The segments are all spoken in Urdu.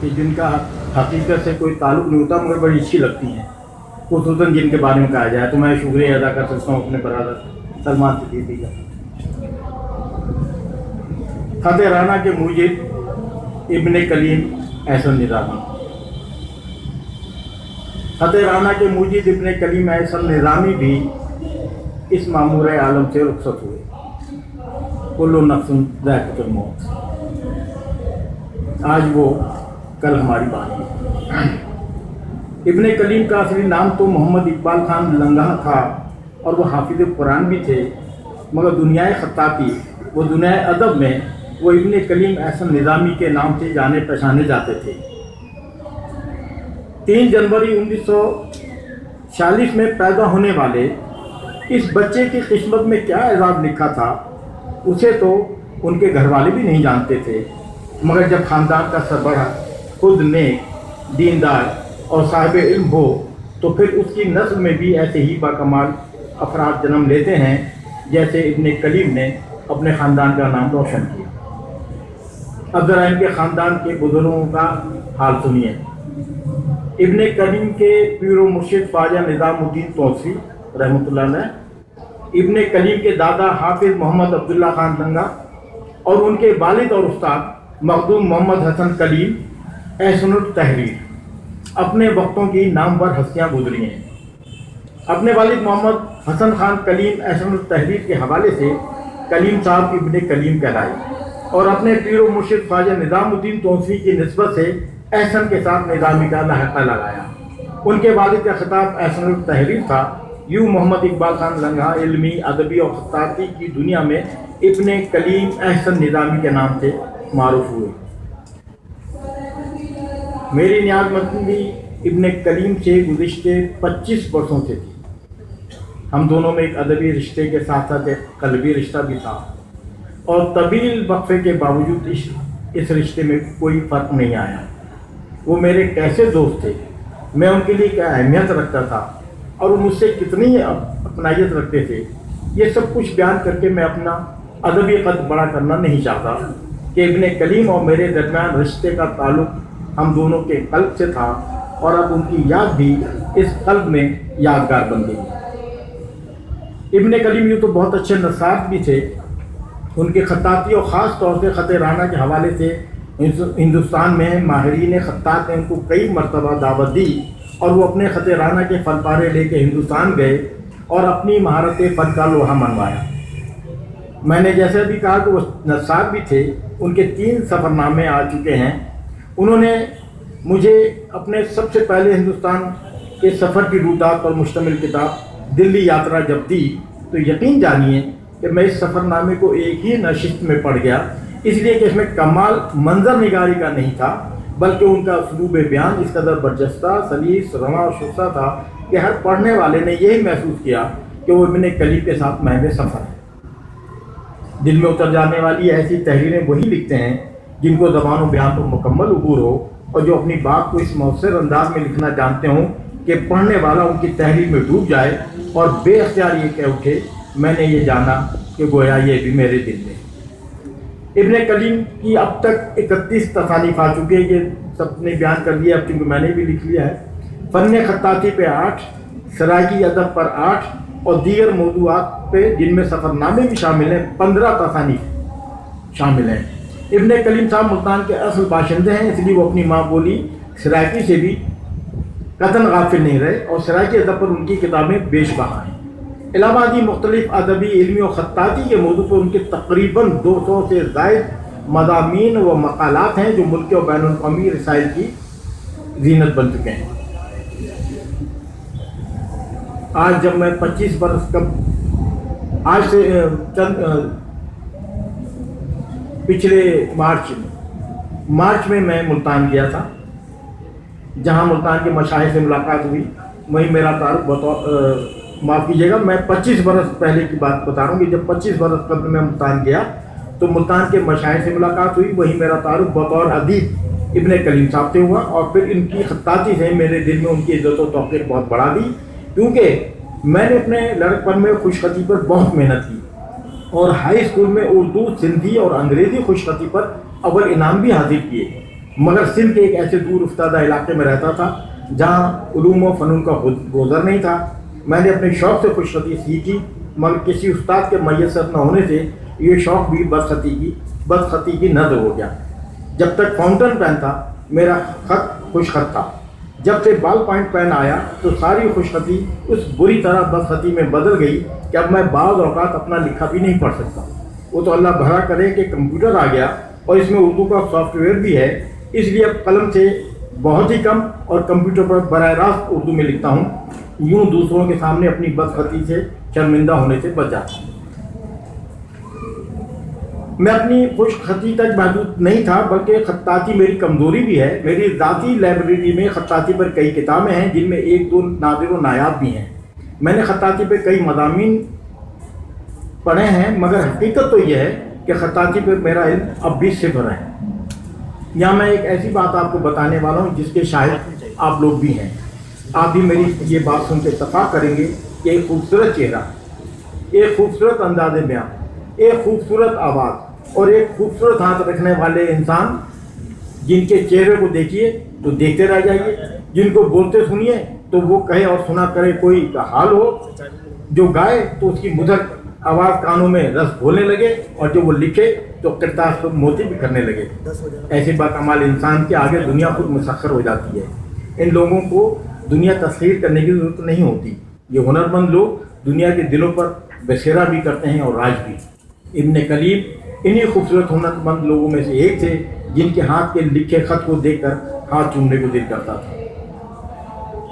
کہ جن کا حقیقت سے کوئی تعلق نہیں ہوتا مگر بڑی اچھی لگتی ہیں، خصوصاً جن کے بارے میں کہا جائے، تو میں شکریہ ادا کر سکتا ہوں اپنے برادر سلمان صدیقی کا۔ خط رانا کے موجب ابن کلیم احسن نظامی۔ خط رانا کے موجب ابن کلیم احسن نظامی بھی اس معمور عالم سے رخصت ہوئے۔ کل نفس ذائقۃ الموت، آج وہ کل ہماری بات ہے۔ ابن کلیم کا اصلی نام تو محمد اقبال خان لنگا تھا اور وہ حافظ قرآن بھی تھے، مگر دنیائے خطاطی و دنیائے ادب میں وہ ابن کلیم احسن نظامی کے نام سے جانے پہچانے جاتے تھے۔ 3 جنوری 1946 میں پیدا ہونے والے اس بچے کی قسمت میں کیا اعزاز لکھا تھا اسے تو ان کے گھر والے بھی نہیں جانتے تھے، مگر جب خاندان کا سربراہ خود نیک، دیندار اور صاحب علم ہو تو پھر اس کی نسل میں بھی ایسے ہی باکمال افراد جنم لیتے ہیں جیسے ابن کلیم نے اپنے خاندان کا نام روشن کیا۔ اب ذرا ان کے خاندان کے بزرگوں کا حال سنیے۔ ابن کلیم کے پیر و مرشد خواجہ نظام الدین توسیع رحمۃ اللہ علیہ، ابن کلیم کے دادا حافظ محمد عبداللہ خان لنگا اور ان کے والد اور استاد مخدوم محمد حسن کلیم احسن التحریر اپنے وقتوں کی نامور ہستیاں گزری ہیں۔ اپنے والد محمد حسن خان کلیم احسن التحریر کے حوالے سے کلیم صاحب ابن کلیم کہلائے اور اپنے پیر و مرشد خواجہ نظام الدین توسیع کی نسبت سے احسن کے ساتھ نظامی کا لاحقہ لگایا۔ ان کے والد کا خطاب احسن التحریر تھا۔ یوں محمد اقبال خان لنگا علمی، ادبی اور خطاطی کی دنیا میں ابن کلیم احسن نظامی کے نام سے معروف ہوئے۔ میری نیاز مندی ابن کلیم سے گزشتے 25 برسوں سے تھی۔ ہم دونوں میں ایک ادبی رشتے کے ساتھ ساتھ ایک قلبی رشتہ بھی تھا اور طویل وقفے کے باوجود اس رشتے میں کوئی فرق نہیں آیا۔ وہ میرے کیسے دوست تھے، میں ان کے لیے کیا اہمیت رکھتا تھا اور وہ مجھ سے کتنی اپنائیت رکھتے تھے، یہ سب کچھ بیان کر کے میں اپنا ادبی قد بڑا کرنا نہیں چاہتا کہ ابن کلیم اور میرے درمیان رشتے کا تعلق ہم دونوں کے قلب سے تھا اور اب ان کی یاد بھی اس قلب میں یادگار بن گئی۔ ابن کلیم یوں تو بہت اچھے نصاب بھی تھے۔ ان کے خطاطی اور خاص طور سے خط رانا کے حوالے سے ہندوستان میں ماہرین خطاط نے ان کو کئی مرتبہ دعوت دی اور وہ اپنے خط رانا کے فن پارے لے کے ہندوستان گئے اور اپنی مہارت فن کا لوہا منوایا۔ میں نے جیسے بھی کہا کہ وہ نصاب بھی تھے، ان کے 3 سفر نامے آ چکے ہیں۔ انہوں نے مجھے اپنے سب سے پہلے ہندوستان کے سفر کی رودات پر مشتمل کتاب دلی یاترا جب دی تو یقین جانیے کہ میں اس سفر نامے کو ایک ہی نشست میں پڑھ گیا، اس لیے کہ اس میں کمال منظر نگاری کا نہیں تھا بلکہ ان کا اسلوب بیان اس قدر برجستہ، سلیس، رواں اور شستہ تھا کہ ہر پڑھنے والے نے یہی محسوس کیا کہ وہ ابن کلیم کے ساتھ محو سفر ہے۔ دل میں اتر جانے والی ایسی تحریریں وہی لکھتے ہیں جن کو زبان و بیان پر مکمل عبور ہو اور جو اپنی بات کو اس مؤثر انداز میں لکھنا جانتے ہوں کہ پڑھنے والا ان کی تحریر میں ڈوب جائے اور بے اختیار یہ کہہ اٹھے میں نے یہ جانا کہ گویا یہ بھی میرے دل میں۔ ابن کلیم کی اب تک 31 تصانیف آ چکے ہیں، یہ سب نے بیان کر دیا، اب چونکہ میں نے بھی لکھ لیا ہے۔ فن خطاطی پہ 8، سرائکی ادب پر 8 اور دیگر موضوعات پہ جن میں سفر نامے بھی شامل ہیں 15 تصانیف شامل ہیں۔ ابن کلیم صاحب ملتان کے اصل باشندے ہیں، اس لیے وہ اپنی ماں بولی سرائکی سے بھی قطعاً غافل نہیں رہے اور سرائکی ادب پر ان کی کتابیں بیش بہا ہیں۔ علاوہ ازیں مختلف ادبی، علمی اور خطاطی کے موضوع پر ان کے تقریباً 200 سے زائد مضامین و مقالات ہیں جو ملک اور بین الاقوامی رسائل کی زینت بن چکے ہیں۔ آج جب میں 25 برس آج سے پچھلے مارچ میں میں ملتان گیا تھا، جہاں ملتان کے مشائخ سے ملاقات ہوئی، وہیں میرا تعارف معاف کیجیے گا، میں 25 برس پہلے کی بات بتا رہا ہوں کہ جب 25 برس قبل میں ملتان گیا تو ملتان کے مشائخ سے ملاقات ہوئی، وہیں میرا تعارف بطور ادیب ابن کلیم صاحب سے ہوا اور پھر ان کی خطاطی سے میرے دل میں ان کی عزت و توقیر بہت بڑھا دی، کیونکہ میں نے اپنے لڑکپن میں خوش خطی پر بہت محنت کی اور ہائی اسکول میں اردو، سندھی اور انگریزی خوش خطی پر اول انعام بھی حاصل کیے، مگر سندھ کے ایک ایسے دور افتادہ علاقے میں رہتا تھا جہاں علوم و فنون کا گوزر نہیں تھا۔ میں نے اپنے شوق سے خوش خطی سیکھی، مگر کسی استاد کے میسر نہ ہونے سے یہ شوق بھی بدخطی کی نذر ہو گیا۔ جب تک فاؤنٹن پین تھا میرا خط خوش خط تھا، جب سے بال پوائنٹ پین آیا تو ساری خوش خطی اس بری طرح بدخطی میں بدل گئی کہ اب میں بعض اوقات اپنا لکھا بھی نہیں پڑھ سکتا۔ وہ تو اللہ بھلا کرے کہ کمپیوٹر آ گیا اور اس میں اردو کا سافٹ ویئر بھی ہے، اس لیے اب قلم سے بہت ہی کم اور کمپیوٹر پر براہ راست اردو میں لکھتا ہوں، یوں دوسروں کے سامنے اپنی بدخطی سے شرمندہ ہونے سے بچ جاتا ہوں۔ میں اپنی خوش خطی تک محدود نہیں تھا، بلکہ خطاطی میری کمزوری بھی ہے۔ میری ذاتی لائبریری میں خطاطی پر کئی کتابیں ہیں جن میں ایک دو نادر و نایاب بھی ہیں۔ میں نے خطاطی پہ کئی مضامین پڑھے ہیں، مگر حقیقت تو یہ ہے کہ خطاطی پہ میرا علم اب بھی صفر ہے۔ یہاں میں ایک ایسی بات آپ کو بتانے والا ہوں جس کے شاہد آپ لوگ بھی ہیں۔ آپ بھی میری یہ بات سن کے اتفاق کریں گے کہ ایک خوبصورت چہرہ، ایک خوبصورت انداز بیاں، ایک خوبصورت آواز اور ایک خوبصورت ہاتھ رکھنے والے انسان، جن کے چہرے کو دیکھیے تو دیکھتے رہ جائیے، جن کو بولتے سنیے تو وہ کہے اور سنا کرے کوئی کا حال ہو، جو گائے تو اس کی مدھر آواز کانوں میں رس گھولنے لگے، اور جو وہ لکھے تو کرتاس پر موتی بھی کرنے لگے۔ ایسے باکمال انسان کے آگے دنیا خود مسخر ہو جاتی ہے۔ ان لوگوں کو دنیا تسخیر کرنے کی ضرورت نہیں ہوتی۔ یہ ہنرمند لوگ دنیا کے دلوں پر بسیرا بھی کرتے ہیں اور راج بھی۔ ابن کلیم انہی خوبصورت ہنرمند لوگوں میں سے ایک تھے جن کے ہاتھ کے لکھے خط کو دیکھ کر ہاتھ چومنے کو دل کرتا تھا۔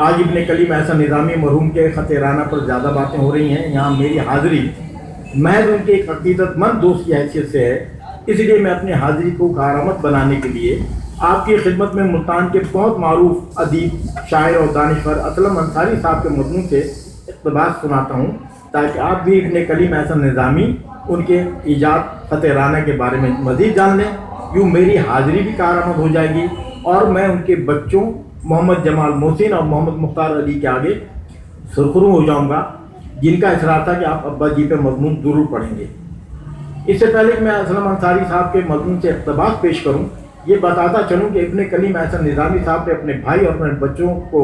آج ابن کلیم ایسا نظامی مرحوم کے خط رانہ پر زیادہ باتیں ہو رہی ہیں۔ یہاں میری حاضری محض ان کے ایک عقیدت مند دوست کی حیثیت سے ہے، اس لیے میں اپنی حاضری کو کارآمد بنانے کے لیے آپ کی خدمت میں ملتان کے بہت معروف ادیب، شاعر اور دانشور اسلم انصاری صاحب کے مضمون سے اقتباس سناتا ہوں، تاکہ آپ بھی ابن کلیم ایسا نظامی، ان کے ایجاد خط رانہ کے بارے میں مزید جان لیں۔ یوں میری حاضری بھی کارآمد ہو جائے گی اور میں ان کے بچوں محمد جمال محسن اور محمد مختار علی کے آگے سرخرو ہو جاؤں گا، جن کا اصرار تھا کہ آپ ابا جی پہ مضمون ضرور پڑھیں گے۔ اس سے پہلے کہ میں اسلم انصاری صاحب کے مضمون سے اقتباس پیش کروں، یہ بتاتا چلوں کہ ابن کلیم احسن نظامی صاحب نے اپنے بھائی اور اپنے بچوں کو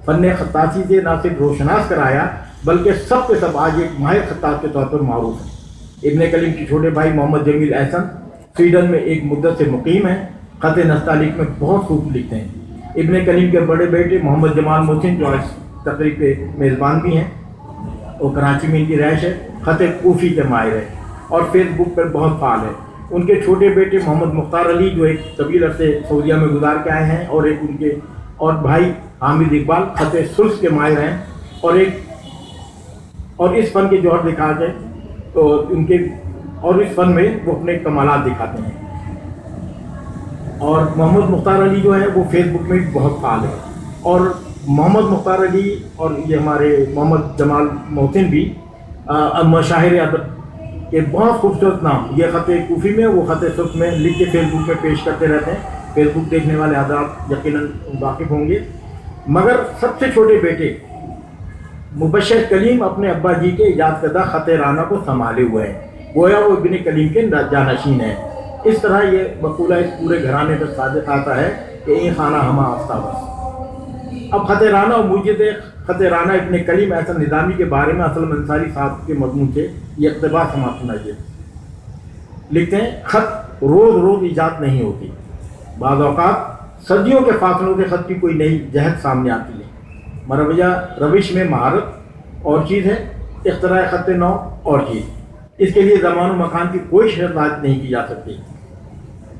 فن خطاطی سے نہ صرف روشناس کرایا، بلکہ سب کے سب آج ایک ماہر خطاط کے طور پر معروف ہیں۔ ابن کلیم کے چھوٹے بھائی محمد جمیل احسن سویڈن میں ایک مدت سے مقیم ہیں، خط نستعلیق میں بہت خوب لکھتے ہیں۔ ابن کلیم کے بڑے بیٹے محمد جمال محسن جو آج تقریب کے میزبان بھی ہیں، وہ کراچی میں ان کی رہائش ہے، خط کوفی کے ماہر ہے اور فیس بک پر بہت فعال ہے۔ ان کے چھوٹے بیٹے محمد مختار علی جو ایک طویل عرصے سعودیہ میں گزار کے آئے ہیں، اور ایک ان کے اور بھائی حامد اقبال خط سلس کے ماہر ہیں، اور اس فن کے جوہر دکھا کے تو ان کے اور اس فن میں وہ اپنے کمالات دکھاتے ہیں۔ اور محمد مختار علی جو ہے وہ فیس بک میں بہت فعال ہے، اور محمد مختار علی اور یہ ہمارے محمد جمال محسن بھی مشاہیر ادب کے بہت خوبصورت نام، یہ خط کوفی میں وہ خط سلس میں لکھ کے فیس بک میں پیش کرتے رہتے ہیں۔ فیس بک دیکھنے والے حضرات یقیناً واقف ہوں گے۔ مگر سب سے چھوٹے بیٹے مبشر کلیم اپنے ابا جی کے ایجاد کردہ خط رانہ کو سنبھالے ہوئے ہیں، گویا وہ ابن کلیم کے جانشین ہیں۔ اس طرح یہ مقولہ اس پورے گھرانے پر صادق آتا ہے کہ این خانہ ہمہ آفتاب۔ اب خط رانہ اور موجد خط رانہ ابن کلیم احسن نظامی کے بارے میں اسلم انصاری صاحب کے مضمون سے یہ اقتباس سماعت سنائیے۔ لکھتے ہیں، خط روز روز ایجاد نہیں ہوتی، بعض اوقات صدیوں کے فاصلوں کے خط کی کوئی نئی جہت سامنے آتی ہے۔ مرویہ روش میں مہارت اور چیز ہے، اختراع خط نو اور چیز، اس کے لیے زمان و مکان کی کوئی شرط عائد نہیں کی جا سکتی۔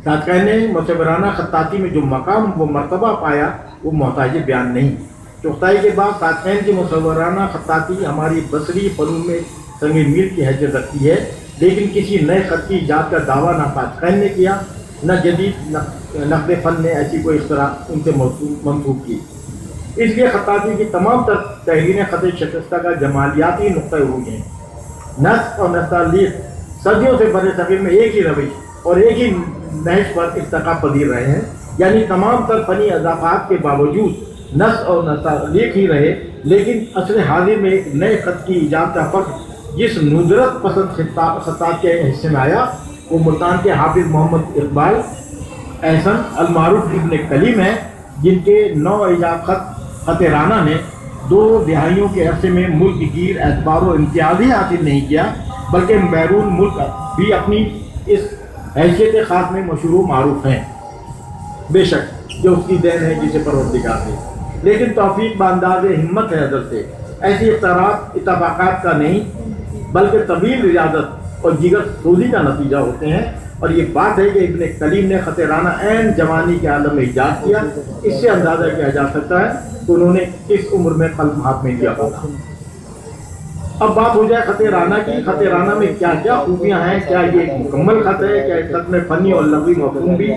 صادقین نے مصورانہ خطاطی میں جو مقام و مرتبہ پایا وہ محتاج بیان نہیں۔ چغتائی کے بعد صادقین کی مصورانہ خطاطی ہماری بصری فنون میں سنگ میل کی حیثیت رکھتی ہے، لیکن کسی نئے خط کی ایجاد کا دعویٰ نہ صادقین نے کیا، نہ جدید نقد فن نے ایسی کوئی اختراع ان سے منسوب کی۔ اس لیے خطاطی کی تمام تر تحریریں خط شکستہ کا جمالیاتی نقطہ عروج ہیں۔ نسق اور نستعلیق صدیوں سے بر صغیر میں ایک ہی روش اور ایک ہی نہج پر ارتقا پذیر رہے ہیں، یعنی تمام تر فنی اضافات کے باوجود نسق اور نستعلیق ہی رہے، لیکن عصر حاضر میں ایک نئے خط کی ایجاد کا فرق جس ندرت پسند خطاط کے حصے میں آیا وہ ملتان کے حافظ محمد اقبال احسن المعروف ابن کلیم ہیں، جن کے 9 ایجاد خط رانا نے 2 دہائیوں کے عرصے میں ملک گیر اعتبار و امتیاز ہی حاصل نہیں کیا، بلکہ بیرون ملک بھی اپنی اس حیثیت خاص میں مشہور و معروف ہیں۔ بے شک جو اس کی دین ہے جسے پروردگار دے، لیکن توفیق بانداز ہمت ہے حضرت سے، ایسی اختیارات اتفاقات کا نہیں بلکہ طویل ریاضت اور جگر سوزی کا نتیجہ ہوتے ہیں۔ اور یہ بات ہے کہ ابن کلیم نے خط رانہ عین جوانی کے عالم میں ایجاد کیا، اس سے اندازہ کیا جا سکتا ہے کہ انہوں نے کس عمر میں قلم ہاتھ میں لیا ہوگا۔ اب بات ہو جائے خط رانہ کی، خط رانہ میں کیا کیا خوبیاں ہیں، کیا یہ ایک مکمل خط ہے، کیا اس خط میں فنی اور لغوی مفہوم بھی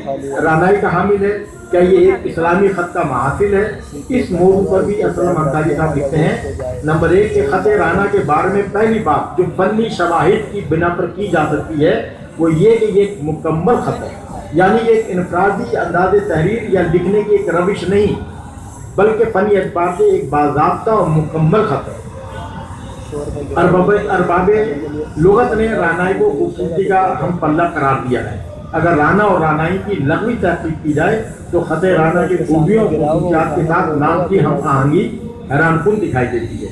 رانائی کا حامل ہے، کیا یہ ایک اسلامی خط کا محافل ہے؟ اس موضوع پر بھی اسلم انصاری صاحب لکھتے ہیں، نمبر 1 کہ خط رانہ کے بارے میں پہلی بات جو فنی شواہد کی بنا پر کی جا سکتی ہے وہ یہ کہ یہ ایک مکمل خط ہے، یعنی یہ ایک انفرادی انداز تحریر یا لکھنے کی ایک روش نہیں بلکہ فنی اعتبار سے ایک باضابطہ اور مکمل خط ہے۔ ارباب لغت نے رانائی کو خوبصورتی کا ہم پلہ قرار دیا ہے۔ اگر رانا اور رانائی کی لغوی تحقیق کی جائے تو خط رانہ کی خوبیوں اور خصوصیات کے ساتھ نام کی ہم آہنگی حیران کن دکھائی دیتی ہے۔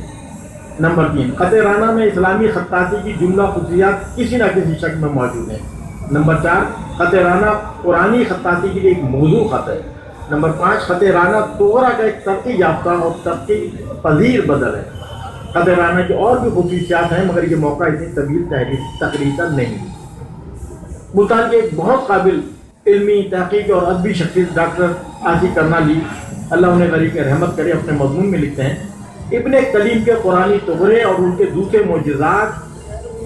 نمبر 3 خط رانہ میں اسلامی خطاطی کی جملہ خصوصیات کسی نہ کسی شکل میں موجود ہیں۔ نمبر 4 خط رانہ قرآنی خطاطی کے لیے ایک موضوع خط ہے۔ نمبر 5 خط رانہ توغرا کا ایک ترقی یافتہ اور ترقی پذیر بدل ہے۔ خط رانہ کی اور بھی خصوصیات ہیں مگر یہ موقع اتنی طویل تقریر کا نہیں۔ ملتان کے ایک بہت قابل علمی تحقیق اور ادبی شخصیت ڈاکٹر آصف کرنالی اللہ انہیں غریق رحمت کرے اپنے مضمون میں لکھتے ہیں، ابن کلیم کے قرآنی تغرے اور ان کے دوسرے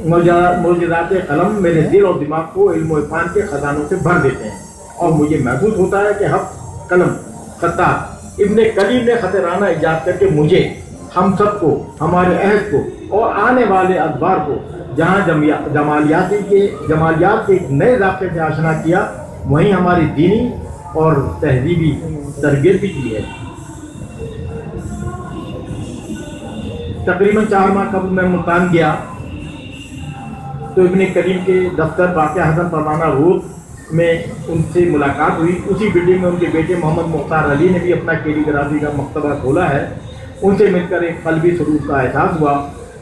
معجزات قلم میرے دل اور دماغ کو علم و عرفان کے خزانوں سے بھر دیتے ہیں، اور مجھے محسوس ہوتا ہے کہ قلم خطاط ابن کلیم نے خط رانہ ایجاد کر کے مجھے، ہم سب کو، ہمارے عہد کو اور آنے والے ادوار کو جہاں جمالیات کے ایک نئے ضابطے سے آشنا کیا، وہیں ہماری دینی اور تہذیبی تربیت بھی کی ہے۔ تقریباً 4 ماہ قبل میں ملتان گیا تو ابن کلیم کے دفتر واقع حسن پروانہ روڈ میں ان سے ملاقات ہوئی۔ اسی بلڈنگ میں ان کے بیٹے محمد مختار علی نے بھی اپنا کیلی گرافی کا مکتبہ کھولا ہے۔ ان سے مل کر ایک قلبی سرور کا احساس ہوا،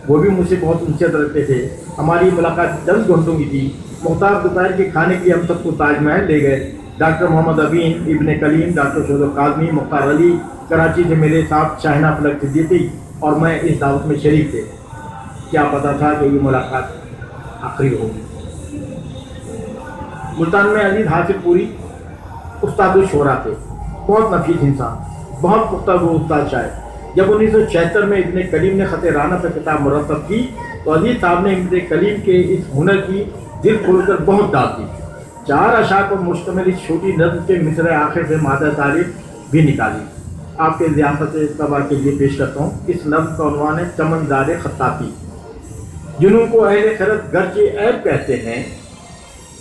وہ بھی مجھ سے بہت انسیت رکھتے تھے۔ ہماری ملاقات 10 گھنٹوں کی تھی۔ مختار دوپہر کے کھانے کے لیے ہم سب کو تاج محل لے گئے۔ ڈاکٹر محمد امین، ابن کلیم، ڈاکٹر شہزاد کاظمی، مختار علی کراچی سے میرے ساتھ شاہنہ فلک صدیقی اور میں اس دعوت میں شریک تھے۔ کیا پتا تھا کہ یہ ملاقات آخری ہوگی۔ ملتان میں عزیز حاصل پوری استاد الشورا تھے، بہت نفیس انسان، بہت پختہ گو استاد شاعر۔ جب 1976 میں ابن کلیم نے خط رانہ پر کتاب مرتب کی تو عزیز صاحب نے ابن کلیم کے اس ہنر کی دل کھول کر بہت داد دی۔ 4 اشعار پر مشتمل اس چھوٹی نظم کے مصرع آخر سے مادہ تعریف بھی نکالی، آپ کے ضیافت طبع کے لیے پیش کرتا ہوں۔ اس نظم کا عنوان ہے چمنزار خطاطی۔ جنوں کو اہل خرد گرچہ عیب کہتے ہیں،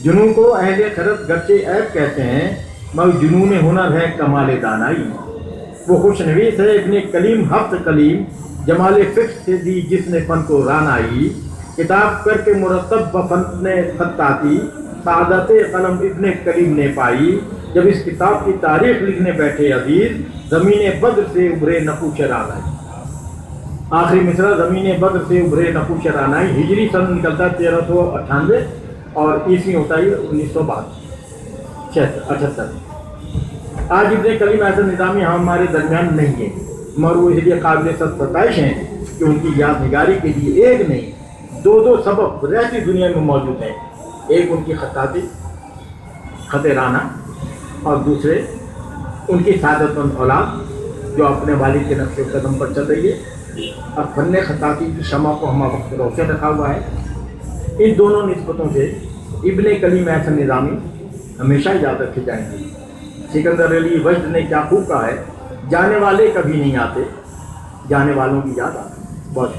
جنوں کو اہل خرد گرچہ عیب کہتے ہیں، مگر جنون ہنر ہے کمال دانائی۔ وہ خوش نویس ہے ابن کلیم ہفت کلیم، جمال فکر سے دی جس نے فن کو رانائی، کتاب کر کے مرتب بفن خطاطی، سعادت قلم ابن کلیم نے پائی۔ جب اس کتاب کی تاریخ لکھنے بیٹھے عزیز، زمین بدر سے ابھرے نقوش رانائی۔ آخری مصرع زمین بدر سے ابھرے نقوش رانائی۔ ہجری سن نکلتا 1398 اور عیسوی ہوتا ہے 1978۔ آج ابن کلیم ایسا نظامی ہمارے درمیان نہیں ہے، مگر وہ اس لیے قابل ستائش ہیں کہ ان کی یاد نگاری کے لیے ایک نہیں 2 سبب رہتی دنیا میں موجود ہیں، ایک ان کی خطاطی خط رانہ اور دوسرے ان کی سعادت مند اولاد جو اپنے والد کے نقش قدم پر چل رہی ہے اور فن خطاطی کی شمع کو ہمارا وقت روشن رکھا ہوا ہے۔ ان دونوں نسبتوں سے ابن کلیم ایسا نظامی ہمیشہ یاد رکھے جائیں گے۔ سکندر علی وجد نے کیا خوب کہا ہے، جانے والے کبھی نہیں آتے، جانے والوں کی یاد آتی۔ بہت